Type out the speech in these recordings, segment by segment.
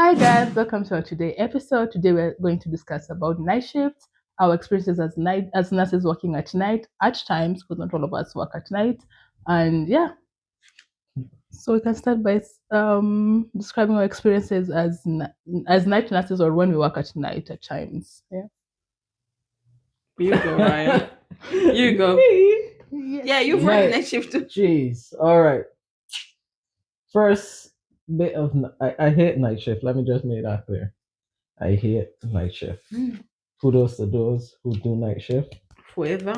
Hi guys, welcome to our today episode. Today we're going to discuss about night shifts, our experiences as nurses working at night at times, because not all of us work at night. And yeah, so we can start by describing our experiences as night nurses or when we work at night at times. Yeah. You go, Ryan. You go. Yeah, you've worked night shift too. Jeez. All right. First bit of I hate night shift. Let me just make that clear. I hate night shift. Kudos to those who do night shift. Forever.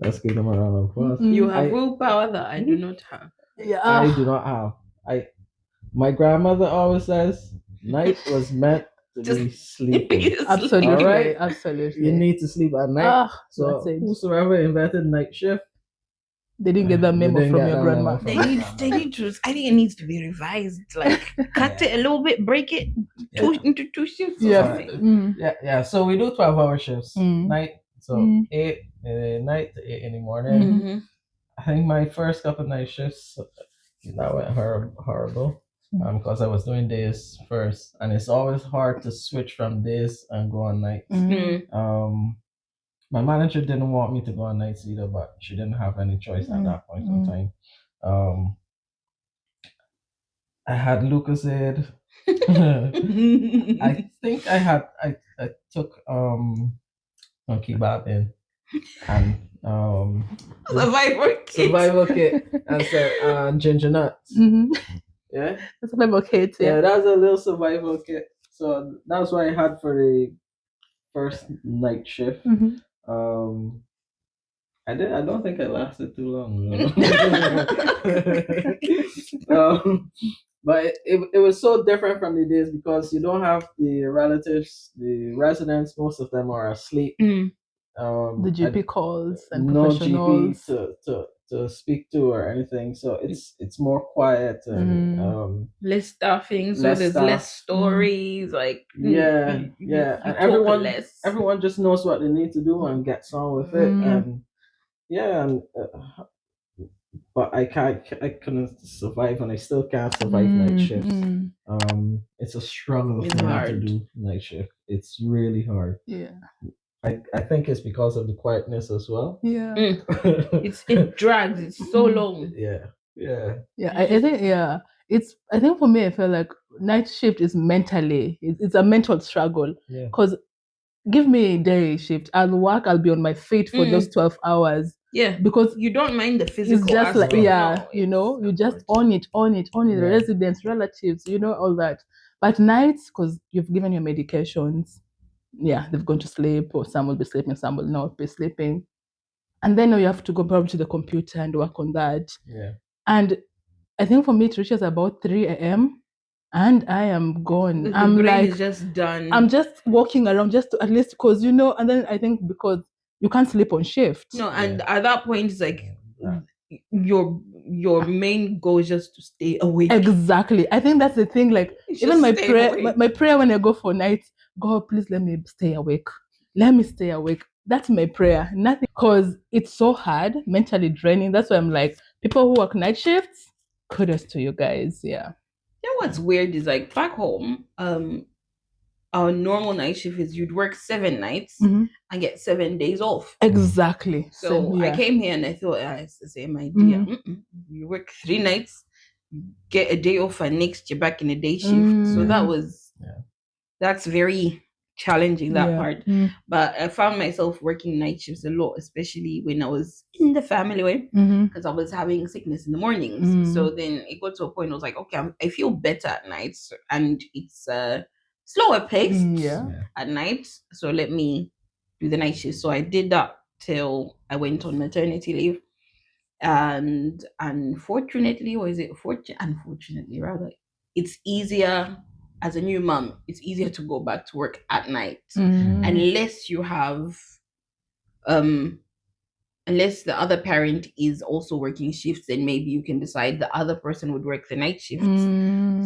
Let's give them a round of applause. You have willpower that I do not have. Yeah. I do not have. My grandmother always says night was meant to be sleeping. Absolutely. All right? Absolutely. You need to sleep at night. So that's it. whosoever invented night shift, They didn't get that memo from your grandma. They need to. I think it needs to be revised. Like cut it a little bit, break it into two shifts. Yeah. So we do 12-hour shifts night. So 8 in the night to 8 in the morning. I think my first couple night shifts that went horrible. Because I was doing days first, and it's always hard to switch from days and go on nights. My manager didn't want me to go on nights either, but she didn't have any choice at that point in time. I had Lucozade. I think I took Monkey Bappin and survival kit and ginger nuts. Yeah, survival kit. Yeah, that's a little survival kit. So that's what I had for the first night shift. I don't think it lasted too long. But it was so different from the days because you don't have the relatives, the residents. Most of them are asleep. The GP calls and no professionals. GP to speak to or anything. So it's more quiet and less staffing. So there's less stories. Like and everyone just knows what they need to do and gets on with it. And but I couldn't survive, and I still can't survive night shifts. It's a struggle for me to do night shift. It's really hard. Yeah. I think it's because of the quietness as well. Yeah. It drags. It's so long. Yeah. I think for me, I feel like night shift is mentally. It's a mental struggle. Yeah. Because give me a day shift. I'll work. I'll be on my feet for those 12 hours. Yeah. Because you don't mind the physical. It's just like you just own it. The residents, relatives, all that. But nights, because you've given your medications. Yeah, they've gone to sleep, or some will be sleeping, some will not be sleeping. And then you have to go probably to the computer and work on that. Yeah. And I think for me, it reaches about 3 a.m. and I am gone. The I'm brain like, is just done. I'm just walking around just to, at least because, and then I think because you can't sleep on shift. No, and at that point, it's like your main goal is just to stay awake. Exactly. I think that's the thing. Like, even my prayer when I go for nights, God, please let me stay awake. Let me stay awake. That's my prayer. Nothing, because it's so hard, mentally draining. That's why I'm like, people who work night shifts, kudos to you guys. Yeah. You know what's weird is like back home, our normal night shift is you'd work 7 nights and get 7 days off. Exactly. So I came here and I thought, it's the same idea. You work 3 nights, get a day off, and next you're back in a day shift. So that's very challenging, that part. But I found myself working night shifts a lot, especially when I was in the family way, because I was having sickness in the mornings. So then it got to a point I was like, okay, I feel better at nights, and it's slower paced at night, so let me do the night shift. So I did that till I went on maternity leave, and unfortunately rather, it's easier as a new mom. It's easier to go back to work at night unless you have unless the other parent is also working shifts, then maybe you can decide the other person would work the night shift.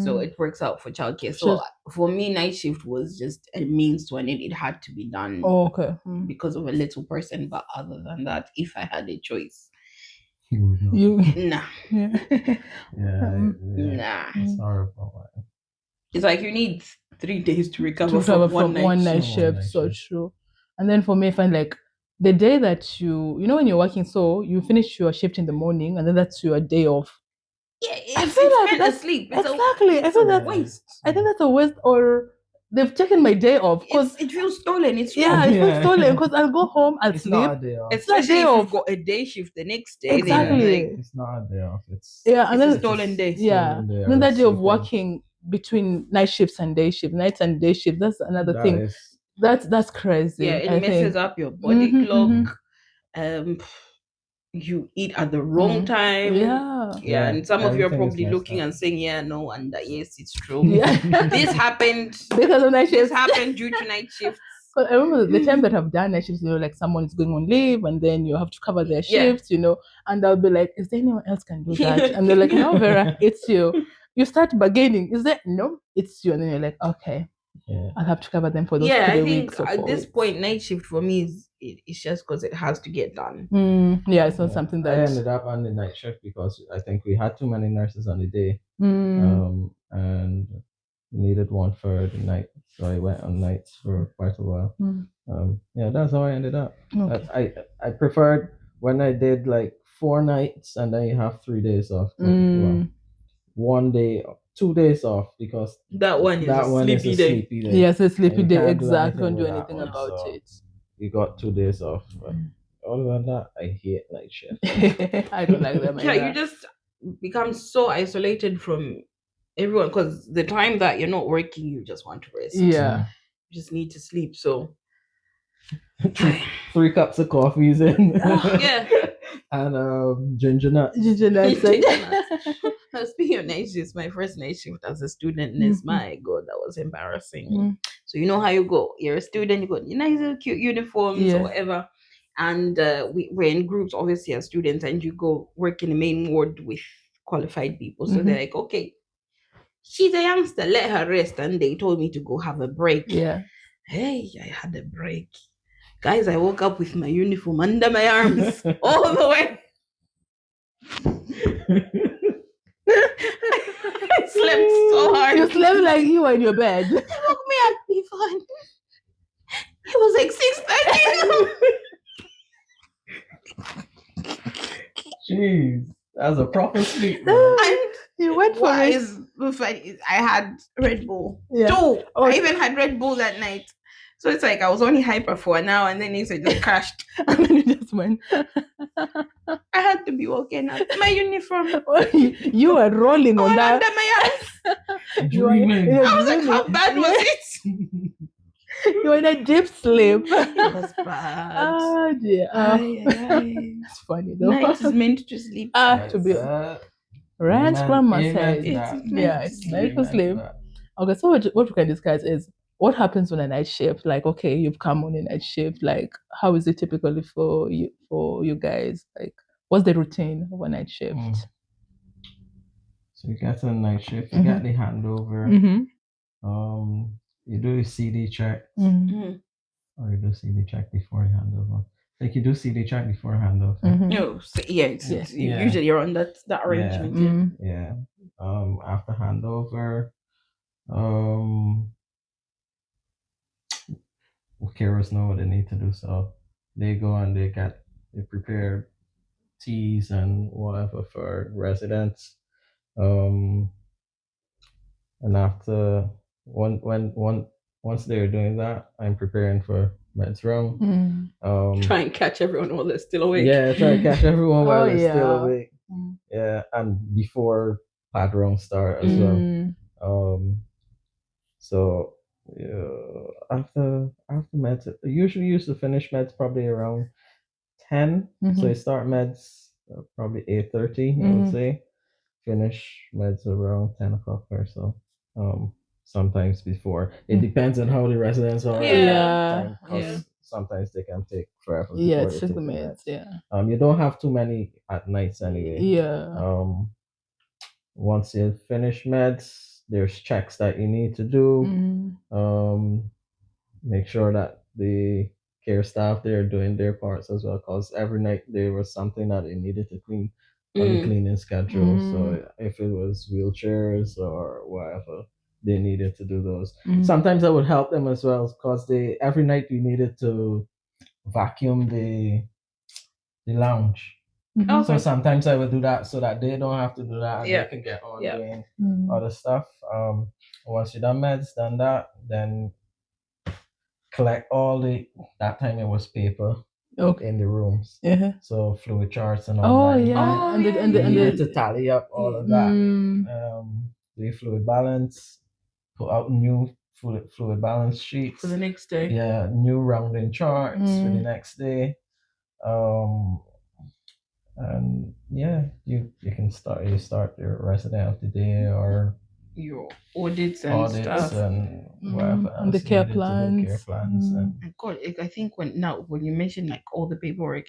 So it works out for childcare. So for me, night shift was just a means to an end. It had to be done because of a little person. But other than that, if I had a choice, You would know. Nah. Yeah. Yeah, Nah. it's horrible. Man. It's like you need 3 days to recover To from recover one from night one night shift. shift. So true. And then for me, I find like the day that you know when you're working, so you finish your shift in the morning, and then that's your day off. Yeah, I it's, feel it's like meant that's asleep. exactly. I It's feel a that's waste. I think that's a waste, or they've taken my day off because It feels stolen. It's yeah, wrong. it feels stolen because I'll go home, I'll It's sleep. not a day off. Especially day if off. you've got a day shift the next day. Exactly. Then like, It's not a day off. It's Yeah, and it's then a stolen day. yeah, stolen day and then or that day of sleeping. working between night shifts and day shift, nights and day shift. That's another That thing. is- That's crazy. Yeah, it I messes think. up your body Mhm, clock. You eat at the wrong time. Yeah. Yeah, and some of you are everything is probably messed looking up. and saying, yeah, no wonder. Yes, it's true. Yeah. This happened. Because of night This shifts. happened due to night shifts. Because I remember the time that I've done night shifts, like someone is going on leave and then you have to cover their Yeah. shifts, and I'll be like, is there anyone else can do that? And they're like, no, Vera, it's you. You start bargaining. Is there? No, it's you. And then you're like, okay, Yeah. I'll have to cover them for those Yeah, 3 I think weeks or at 4 this weeks. point, night shift for me it's just because it has to get done. Yeah, it's not Yeah. something I that. ended up on the night shift because I think we had too many nurses on the day, Mm, and we needed one for the night, so I went on nights for quite a while. Yeah, that's how I ended up. okay. I preferred when I did like 4 nights and then you have 3 days off. Mm. Well, 1 day, 2 days off because That one is a sleepy day. sleepy day. Yes, a sleepy you day. can't do Exactly. Can't anything do with that anything one, about so- it. You got 2 days off. But other than that, I hate night shift. I don't like them. Yeah, either. you just become so isolated from everyone because the time that you're not working, you just want to rest. Yeah. You just need to sleep. So 3 cups of coffees in. yeah. And ginger nuts. Ginger nuts. Speaking of night shifts, my first night shift as a student nurse, my God, that was embarrassing. Mm. So you know how you go. You're a student, you got your nice little cute uniforms Yeah. or whatever. And we're in groups, obviously, as students, and you go work in the main ward with qualified people. So they're like, okay, she's a youngster, let her rest. And they told me to go have a break. Yeah. Hey, I had a break. Guys, I woke up with my uniform under my arms all the way. I slept so hard. You slept like you were in your bed. They woke me up before. It was like 6:30. Jeez, that's a proper sleep. Man. And You went for what it. is funny, I had Red Bull. Yeah. 2. Oh. I even had Red Bull that night. So it's like I was only hyper for an hour and then it just crashed. And then you just went. I had to be woken up. My uniform You were rolling all on that. under my arms. Dreaming. I was like, how bad was it? You were in a deep sleep. It was bad. Oh dear. It's funny though. Night is meant to sleep. To be Rand's grandma Amen said. to that. Yeah, It's it's nice to Amen to sleep. that. Okay, so what we can discuss is what happens on a night shift. Like, okay, you've come on a night shift. Like, how is it typically for you guys? Like, what's the routine of a night shift? So you get a night shift, you get the handover. Mm-hmm. You do a CD check, Mm-hmm. or you do CD check before you hand over. Like you do CD check before handover. Mm-hmm. No, so, yeah, it's Yeah. usually you're on that arrangement. Yeah. Mm-hmm. Yeah. After handover, carers know what they need to do, so they go and they prepare teas and whatever for residents. And after once they're doing that, I'm preparing for meds room. Try and catch everyone while they're still awake. Yeah, try to catch everyone while Oh, they're yeah. still awake. Mm. Yeah, and before pad round start as well. So after meds, I usually used to finish meds probably around 10. So I start meds probably 8:30. I would say finish meds around 10 o'clock or so. Sometimes before. It depends on how the residents are. at that Yeah. time, 'cause sometimes they can take forever. Yeah, before it's they just the take meds. Yeah. You don't have too many at nights anyway. Yeah. Once you finish meds, there's checks that you need to do. Mm. Make sure that the care staff there doing their parts as well, because every night there was something that they needed to clean on the cleaning schedule. So if it was wheelchairs or whatever, they needed to do those. Sometimes I would help them as well, because they every night we needed to vacuum the lounge. So sometimes I would do that so that they don't have to do that, and they can get on doing other stuff. Once you're done meds, done that, then collect all that time it was paper in the rooms. So fluid charts and all that. And you needed to tally up all of that. The fluid balance, put out new fluid balance sheets for the next day. Yeah, new rounding charts for the next day. And you can start your resident of the day or your audits and stuff and whatever else and the care plans. And God, I think when you mentioned like all the paperwork,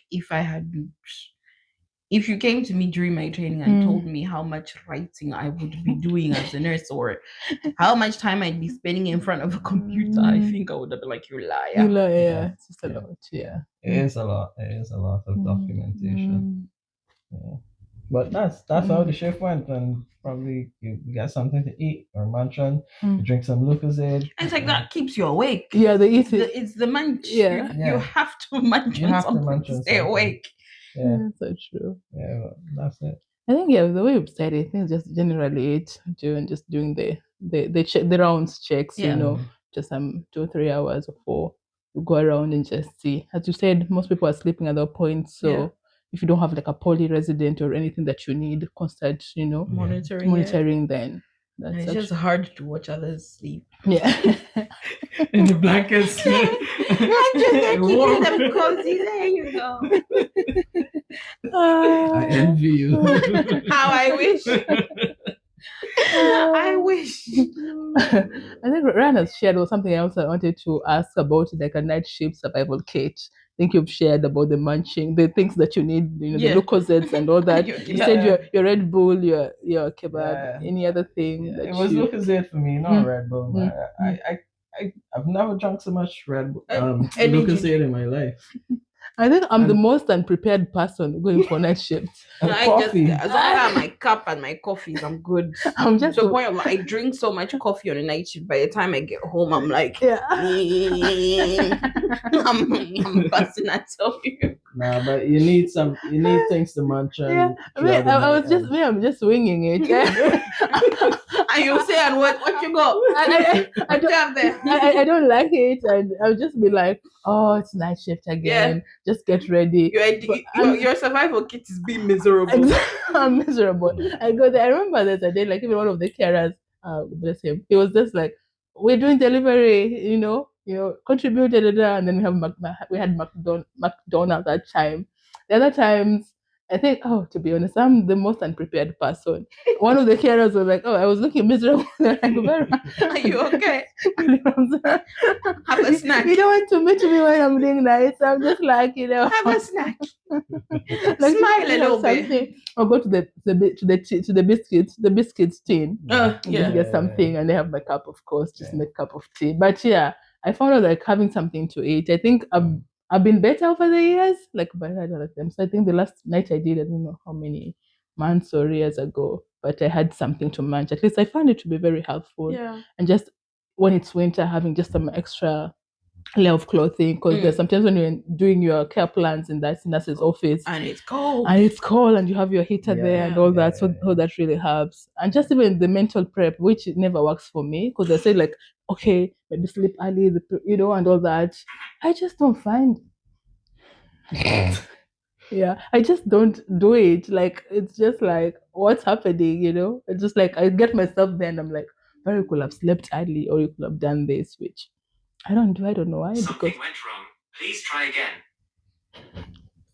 if you came to me during my training and told me how much writing I would be doing as a nurse or how much time I'd be spending in front of a computer, I think I would have been like, you liar. You liar, yeah. It's just a lot, yeah. It is a lot. It is a lot of documentation. Yeah. But that's how the shift went, and probably you got something to eat or munch on, you drink some Lucozade. It's like that keeps you awake. Yeah, they eat it. It's the munch. Yeah. You have to munch on something to stay awake. Yeah, so true. Yeah, well, that's it. I think the way you've said it, I think just generally it doing the check the rounds checks, just 2 or 3 hours or 4. You go around and just see. As you said, most people are sleeping at that point, so if you don't have like a poly resident or anything that you need constant, monitoring, then it's just hard to watch others sleep. Yeah. In the blankets. Keeping them cozy. There you go. I envy you. How I wish. I wish. I think Ryan has shared something else I wanted to ask about, like a night shift survival kit. I think you've shared about the munching, the things that you need, the Lucozades and all that. You said your Red Bull, your kebab, any other thing. It was Lucozade for me, not Red Bull. I've never drunk so much Lucozade in my life. I think I'm the most unprepared person going for night shifts. As long as I have my cup and my coffees, I'm good. I'm just to the point of I drink so much coffee on a night shift. By the time I get home, I'm like, I'm busting. I tell you. Nah, but you need things to munch on. I'm just winging it. And you say, and what you got? I don't like it, and I'll just be like, oh, it's night shift again. Just get ready. Your survival kit is being miserable. I'm miserable. I go there. I remember that I did, like, even one of the carers, bless him, he was just like, we're doing delivery, contributed, and then we had McDonald's that time. The other times, I think, to be honest, I'm the most unprepared person. One of the carers was like, I was looking miserable. Are you okay? Have a snack. You don't want to meet me when I'm doing nights. I'm just like, have a snack. Like, smile a little bit. Or go to the biscuits tin. Just get something, and they have my cup, of course, just make a cup of tea. But yeah, I found out like having something to eat. I think I've been better over the years, but I don't like them. So I think the last night I did, I don't know how many months or years ago, but I had something to munch. At least I found it to be very helpful. Yeah. And just when it's winter, having just some extra layer of clothing, because there's sometimes when you're doing your care plans in that nurse's office and it's cold and you have your heater there and all that, so that really helps. And just even the mental prep, which never works for me, because they say like, okay, maybe sleep early, and all that. I just don't find I just don't do it. Like, it's just like, what's happening, It's just like I get myself there and I'm like, you could have slept early or you could have done this, which I don't know why. Something went wrong. Please try again.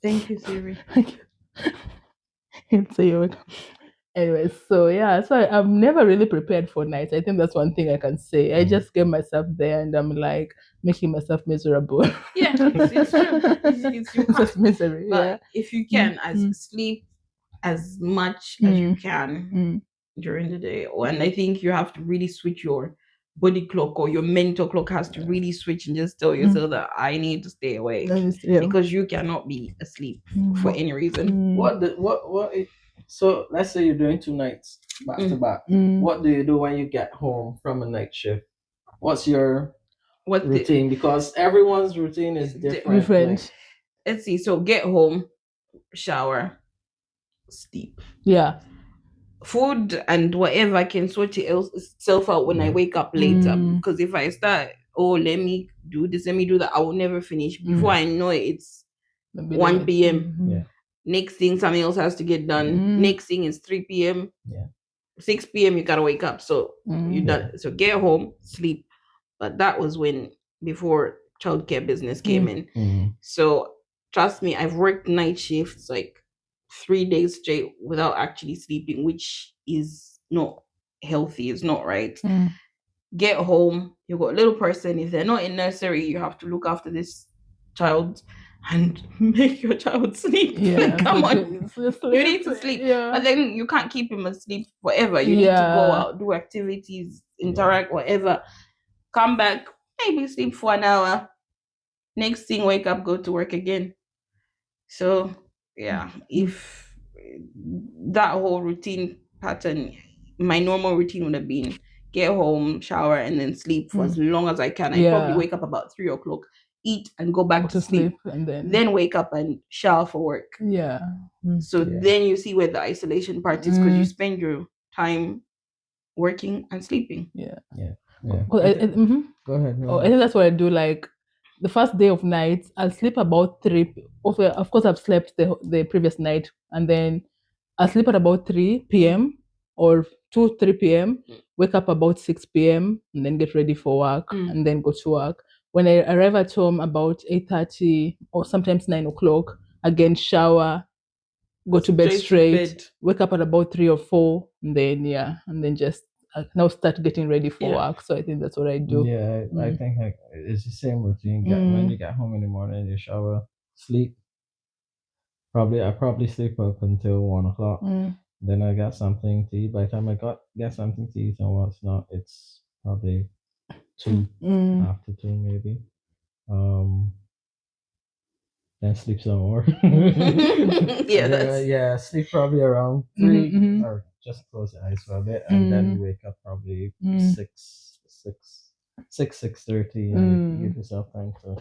Thank you, Siri. So you're welcome. Anyway, so I'm never really prepared for nights. I think that's one thing I can say. I just get myself there and I'm like making myself miserable. Yeah, it's true. It's just misery. But if you can, sleep as much as you can during the day, and I think you have to really switch your body clock or your mental clock has to really switch and just tell yourself that I need to stay awake because you cannot be asleep for any reason. So let's say you're doing 2 nights back to back. What do you do when you get home from a night shift? What's your routine? Because everyone's routine is different. Different. Let's see. So get home, shower, sleep. Yeah. Food and whatever can sort itself out when I wake up later. Because if I start, let me do this, let me do that, I will never finish. Before I know it, it's 1 p.m. Yeah. Next thing, something else has to get done. Next thing is 3 p.m. Yeah. 6 p.m. you gotta wake up. So you're done. So get home, sleep. But that was before childcare business came in. So trust me, I've worked night shifts like 3 days straight without actually sleeping, which is not healthy. It's not right. Get home, you got a little person. If they're not in nursery, you have to look after this child and make your child sleep. Yeah, Come on, you need to sleep. But then you can't keep him asleep forever. You need to go out, do activities, interact, whatever. Come back, maybe sleep for an hour. Next thing, wake up, go to work again. So yeah, if that whole routine pattern, my normal routine would have been get home, shower, and then sleep for as long as I can. I probably wake up about 3 o'clock, eat, and go back to sleep, and then wake up and shower for work. Yeah. So then you see where the isolation part is, because you spend your time working and sleeping. Yeah. Go ahead. No. I think that's what I do. Like the first day of night, I'll sleep about 3. Of course, I've slept the previous night, and then I'll sleep at about 3 p.m. or 3 p.m. Wake up about 6 p.m. and then get ready for work and then go to work. When I arrive at home about 8:30 or sometimes 9 o'clock, again shower, go to bed straight. Wake up at about 3 or 4, and then just now start getting ready for work. So I think that's what I do. Yeah, I think it's the same routine. When you get home in the morning, you shower, sleep. I probably sleep up until 1 o'clock. Then I got something to eat. By the time I get something to eat and what's not, it's probably 2 after 2 maybe. Then sleep some more. Sleep probably around 3 or just close the eyes for a bit, and then wake up probably 6:30, and give yourself time to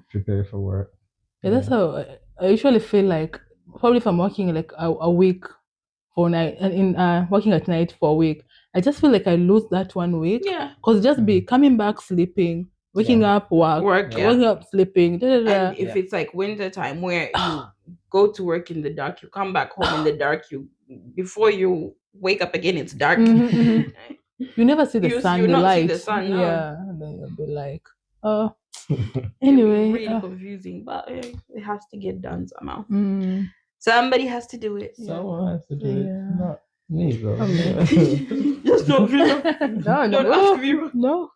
prepare for work. That's how I usually feel like. Probably if I'm working like a week for night, and in working at night for a week, I just feel like I lose that 1 week. Yeah, because just be coming back, sleeping, waking up, work, waking up, sleeping. And if it's like winter time where you go to work in the dark, you come back home in the dark, before you wake up again, it's dark. You never see the sun, the light. See the sun, no. Yeah, and then you'll be like, oh. Anyway, really confusing, but it has to get done somehow. Somebody has to do it. Someone has to do it. Not me, bro. Just don't feel. No.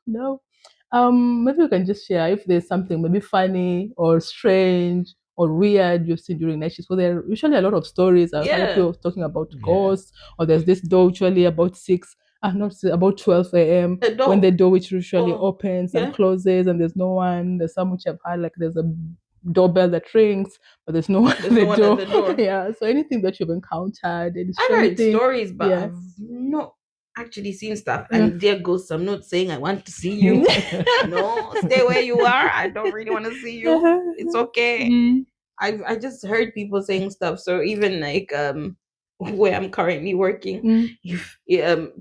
Maybe we can just share if there's something maybe funny or strange or weird you've seen during night shifts. So there are usually a lot of stories. People talking about ghosts, or there's this door usually about 12 a.m. when the door which usually opens and closes, and there's no one. There's some which I've had like there's a doorbell that rings, but there's no one at the door. Yeah. So anything that you've encountered, I've heard stories, but I've not actually seen stuff. And dear ghosts, I'm not saying I want to see you. No, stay where you are. I don't really want to see you. It's okay. I just heard people saying stuff. So even like where I'm currently working, if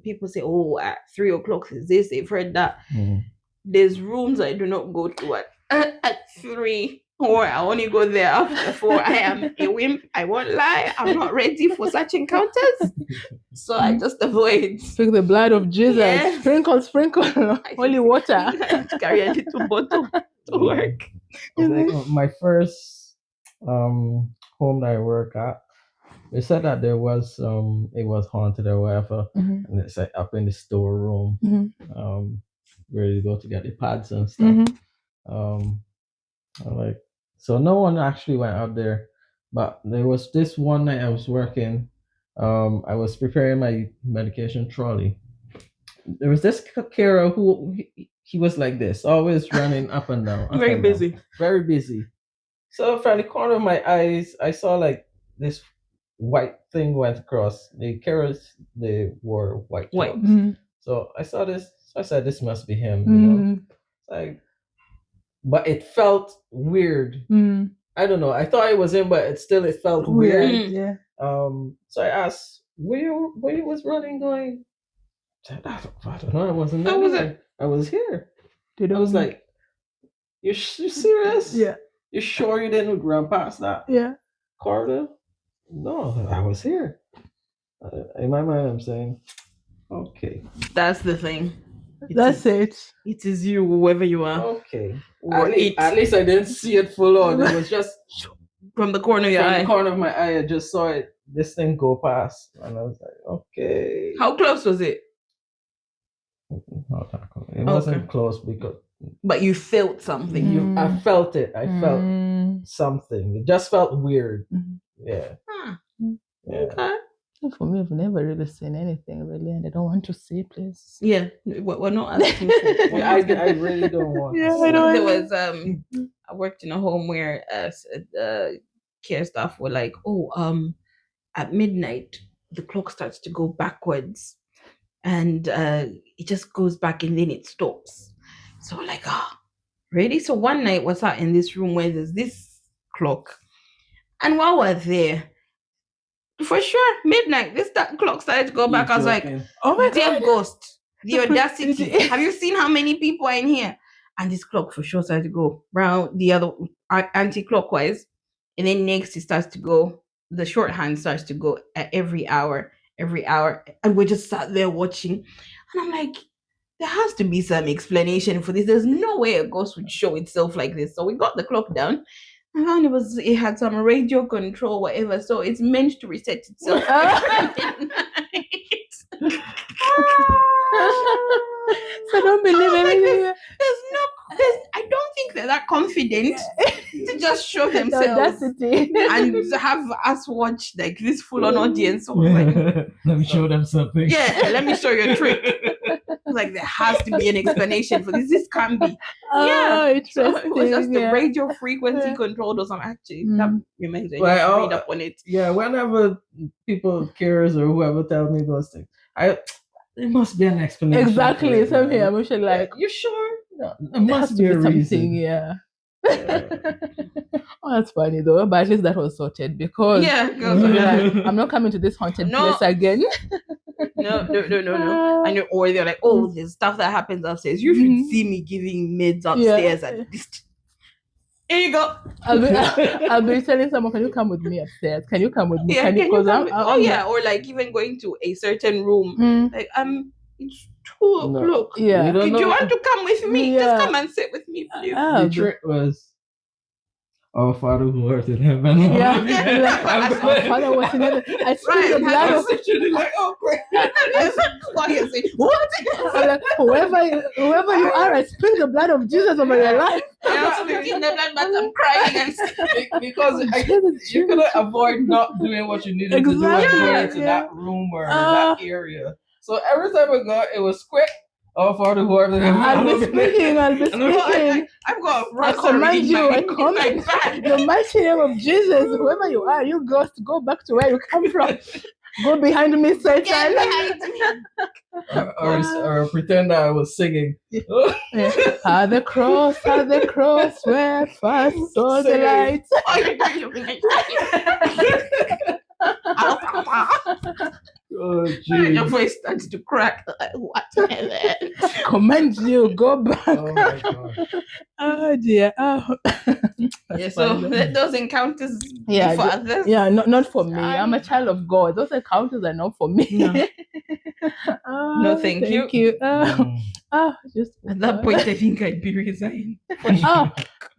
people say, oh, at 3 o'clock is this, they've heard that. There's rooms I do not go to at 3, or I only go there after 4. I am a wimp, I won't lie. I'm not ready for such encounters, so I just avoid. Speak the blood of Jesus. Sprinkle holy water. I have to carry a little bottle to work. Like my first home that I work at, they said that there was it was haunted or whatever, and it's like up in the storeroom, where you go to get the pads and stuff. So no one actually went up there, but there was this one night I was working. I was preparing my medication trolley, there was this carer who he was like this, always running up and down. up Very and down, busy. very busy. So from the corner of my eyes, I saw like this white thing went across. The carers, they wore white White. clothes. Mm. So I saw this. So I said, "This must be him." You know, Mm. like, but it felt weird. Mm. I don't know. I thought it was him, but it felt weird. Weird. Yeah. So I asked, where you was running going? I don't know. I wasn't there. How was it? I was here. They I don't was know. like, you serious? Yeah. You sure you didn't run past that Yeah. corridor? No, I was here. In my mind, I'm saying, okay, That's the thing. That's it. It is you, whoever you are. okay. Or At least I didn't see it full on. It was just From the corner of your from eye. the corner of my eye. I just saw it. This thing go past, and I was like, okay. How close was it? Not that close. It wasn't close because But you felt something. I felt it. I felt Mm. something. It just felt weird. Mhm. Yeah. Huh. Yeah. Okay. For me, I've never really seen anything really, and I don't want to see, please. Yeah. We're not asking for Yeah, I really don't want. Yeah, to I see know. it. There was I worked in a home where care staff were like, at midnight the clock starts to go backwards, and it just goes back and then it stops. So we're like, really? So one night we're sat in this room where there's this clock, and while we're there, for sure, midnight, that clock started to go back. I was like, Joking. Oh my dear god! ghost, the The audacity. frequency. Have you seen how many people are in here? And this clock for sure started to go round the other anti-clockwise. And then next it starts to go, the shorthand starts to go at every hour. And we just sat there watching. And I'm like, there has to be some explanation for this. There's no way a ghost would show itself like this. So we got the clock down. And found it had some radio control, whatever. So it's meant to reset itself every midnight. So don't believe I was like, everything. I don't think they're that confident to just show The themselves audacity. and have us watch like this full-on audience. So I was like, Let me show them something. yeah, let me show you a trick. I was like, there has to be an explanation for this. This can't be. Oh, So interesting. it was just the yeah. radio frequency controlled or something. Actually, that Mm. reminds me. Well, I I'll- read up on it. Yeah, whenever people, carers or whoever tell me those things, there must be an explanation. Exactly. for it, Same here. man. I'm usually like, You sure? No, there there must has to be a something. reason. Yeah. Yeah. Oh, that's funny though. But at least that was sorted because Yeah, girls I'm are like, like, I'm not coming to this haunted No. place again. no. And or they're like, oh, there's stuff that happens upstairs. You should Mhm. see me giving meds upstairs at this. Here you go. I'll be telling someone, can you come with me upstairs? Can you come with me? Yeah, Can you? can you Because come I'm, with- I'm yeah, or like even going to a certain room. Mm, Like, it's 2 No. o'clock. yeah. You don't Could you know- want to come with me? Yeah. Just come and sit with me, please. The trick was, our Father who art in heaven. Yeah. Yeah. Like, our Father was in heaven. I speak Right, the blood I of was literally like, oh, great. While you're saying, what? I'm like, whoever you are, I speak the blood of Jesus over your life. I'm speaking the blood, but I'm crying and Because you couldn't avoid not doing what you needed to do Exactly, and going into yeah. that room or Ah. that area. So every time I got, it was quick. Oh, Father who art in heaven. I'll be speaking. I've got I rosary command in you. my- I in my command bag. the mighty name of Jesus. Whoever you are, you ghost, go back to where you come from. Go behind me, Satan. Get behind me. or pretend that I was singing. At the cross, where first saw the Singing. light. Oh, you're doing it. Oh, Your jeez. voice starts to crack. Like, what the hell? Command you, go back. Oh, my God. Oh dear. Oh. Yeah, so let those encounters Yeah, be for others. Yeah, not for me. I'm a child of God. Those encounters are not for me. No. Oh, No, thank you. Just At that point, I think I'd be resigned. oh,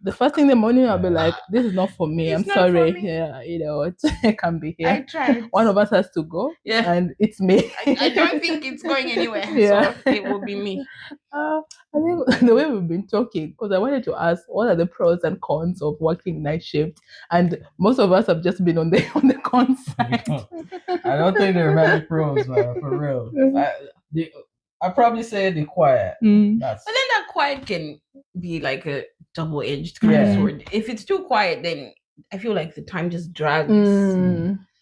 the first thing in the morning, I'll be like, "This is not for me. It's I'm not sorry. for me. Yeah, you know what? I can't be I here. tried. One of us has to go, Yeah. and it's me. I don't think it's going anywhere. Yeah. So it will be me. I think the way we've been talking, because I wanted to ask, what are the pros and cons of working night shift? And most of us have just been on the con side. I don't think there are many pros, man, for real. I probably say the quiet. That's But then that quiet can be like a double-edged Yeah. sword. If it's too quiet, then I feel like the time just drags.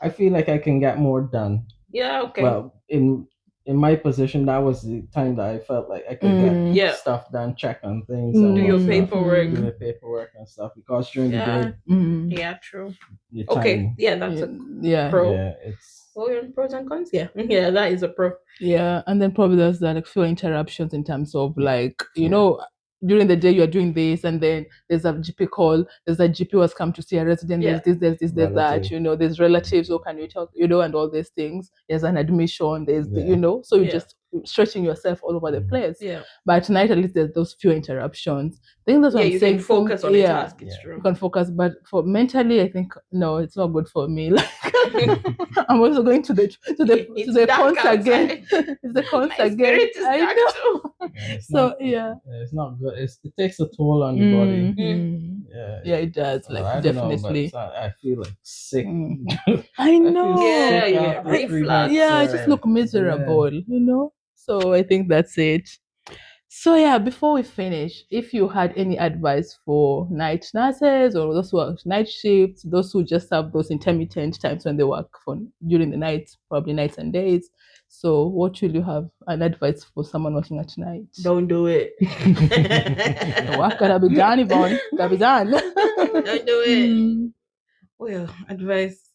I feel like I can get more done. Yeah, okay. Well, in my position, that was the time that I felt like I could Mm. get Yeah. stuff done, check on things, Mm. and Do all your stuff, paperwork. do the paperwork and stuff. Because during the Yeah. day, Yeah, true. the Okay, time, yeah, that's a Yeah. pro. yeah, it's Oh, yeah, pros and cons. Yeah, yeah, that is a pro. Yeah, and then probably there's that like few interruptions in terms of like you Yeah. know during the day you're doing this and then there's a GP call, there's a GP who has come to see a resident, Yeah. there's that, Relative. you know, there's relatives who can you talk, you know, and all these things. There's an admission, there's the, Yeah. you know, so you're Yeah. just stretching yourself all over the Mhm. place. Yeah, But tonight at least there's those few interruptions. I think that's what yeah, I'm you saying. can focus on the yeah, task. It's Yeah. true. you can focus, but for mentally, I think no, it's not good for me. Like I'm also going to the It's dark cons outside. again. It's the cons My again. spirit is I dark know. too. Yeah, it's So not, yeah. it's not good. It takes a toll on the body. Mhm. Yeah, Yeah, it does. Like I don't know, but definitely. it's not- I feel like sick. Mm. I I feel know. Yeah, sick you after get 3 reflux. months, Yeah, I just look miserable, you know. So I think that's it. So yeah, before we finish, if you had any advice for night nurses or those who work night shifts, those who just have those intermittent times when they work during the night, probably nights and days. So what will you have an advice for someone working at night? Don't do it. What gotta be done, Yvonne? Gotta be done. Don't do it. Mm. Well, advice: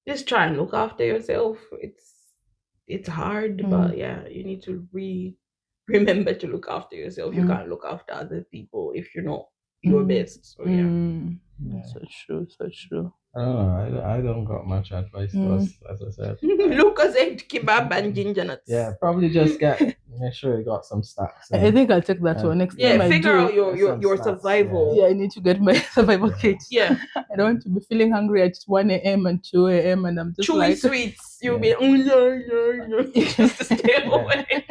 just try and look after yourself. It's hard, but yeah, you need to remember to look after yourself. You can't look after other people if you're not your best. So yeah. Yeah. So true, so true. I don't know. I don't got much advice for us, as I said. Lucas ate kebab and ginger nuts. Yeah, probably just make sure you got some stacks. I think I'll take that one next time. Yeah, I figure do. out your Some stats, survival. Yeah, I need to get my survival kit. Yeah. I don't want to be feeling hungry at 1 a.m. and 2 a.m. and I'm just Chewy like sweets. You'll Yeah. be just to stay away.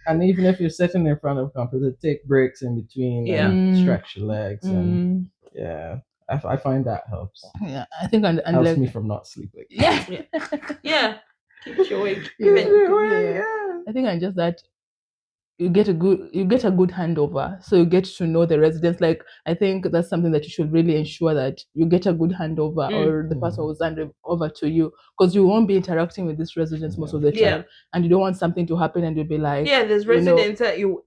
and even if you're sitting in front of a computer, take breaks in between. Yeah. And stretch your legs. And Mm, yeah, I find that helps. yeah, I think and Helps like me from not sleeping. yeah. Yeah. Keeps you awake. Yeah. I think and just that you get a good handover, so you get to know the residents. Like I think that's something that you should really ensure that you get a good handover, or the person who's handed over to you, because you won't be interacting with these residents most of the time, Yeah. and you don't want something to happen and you'll be like, Yeah, there's you know, residents that you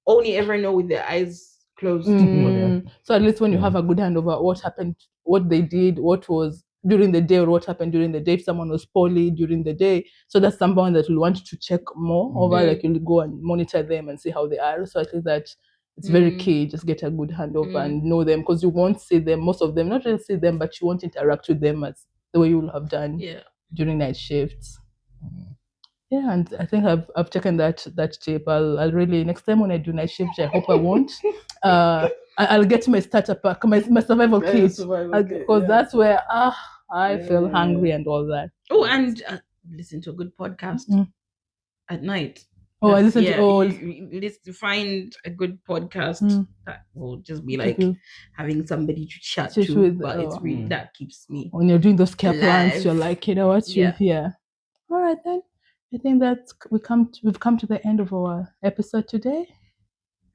only ever know with their eyes closed. So at least when you have a good handover, what happened, what they did, what was during the day, or what happened during the day, if someone was poorly during the day. So that's someone that will want to check more over, like you'll go and monitor them and see how they are. So I think that it's very key. Just get a good handover and know them, because you won't see them, most of them, not really see them, but you won't interact with them as the way you will have done during night shifts. Yeah, and I think I've taken that tip. I'll really, next time when I do night shift, I hope I won't. I'll get my starter pack, my survival kit, because that's where I feel hungry and all that. Oh, and listen to a good podcast at night. Oh, I listen to to find a good podcast that will just be like having somebody to chat to, with, but it's really that keeps me. When you're doing those care plans, alive. you're like, you know what? Yeah. All right then. I think that we've come to the end of our episode today.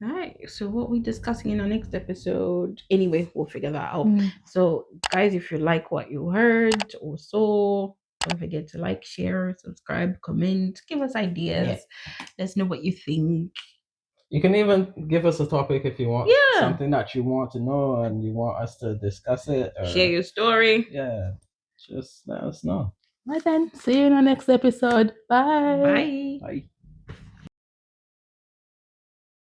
All right. So what we're discussing in our next episode, anyway, we'll figure that out. So guys, if you like what you heard or saw, don't forget to like, share, subscribe, comment, give us ideas. Let us know what you think. You can even give us a topic if you want. Something that you want to know and you want us to discuss it. Or, share your story. Yeah. Just let us know. Right then. See you in our next episode. Bye. Bye. Bye.